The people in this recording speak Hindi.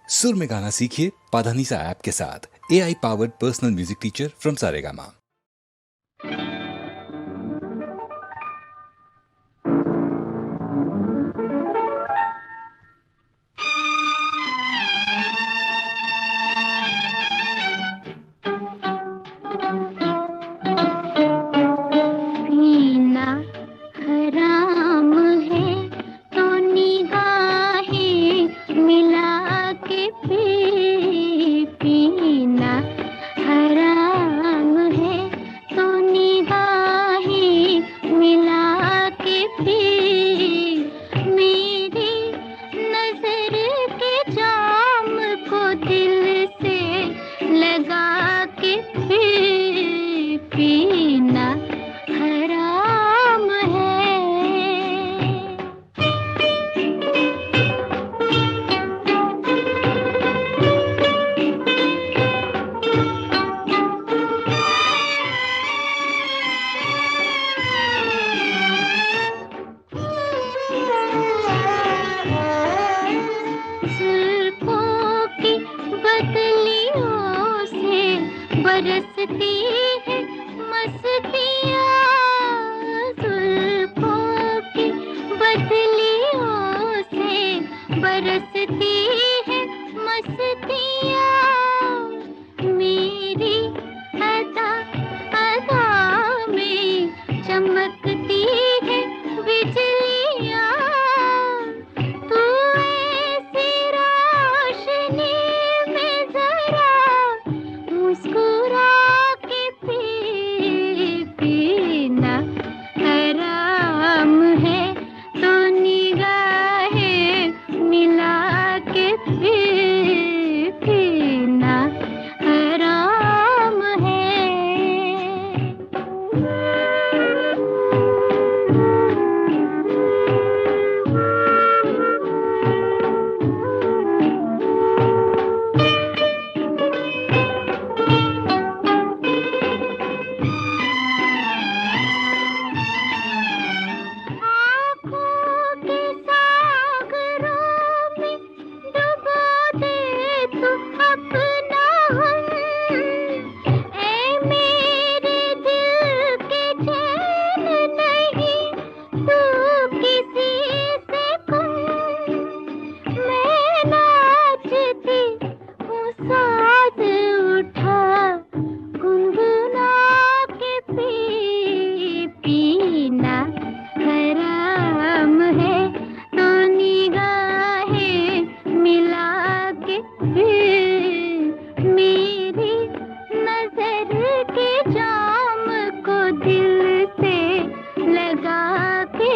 सुर में गाना सीखिए पाधानीसा ऐप के साथ। AI powered personal music teacher from Saregama. पीना हराम है तो निगाहें मिला के पीना हराम है तो निगाहें मिला के मेरी नजर के जाम को दिल से लगा के पीना हराम है। जुल्फों की बदलियों से बरसती है मस्तियाँ, जुल्फों की बदलियों से बरसती है मस्तियाँ, मेरी अदा अदा में चमकती है बिजलियाँ, तू ऐसी रोशनी में जरा मुस्कुरा के पीना हराम है तो निगाहें मिला के पीना हराम है। आँखों के सागरों में डुबो दे तू अपना हम, ऐ मेरे दिल के चैन नहीं तू किसी से कम, मैं नाचती हूँ साथ उठा गुनगुना के पीना हराम है तो निगाहें मिला के मेरी नजर के जाम को दिल से लगा के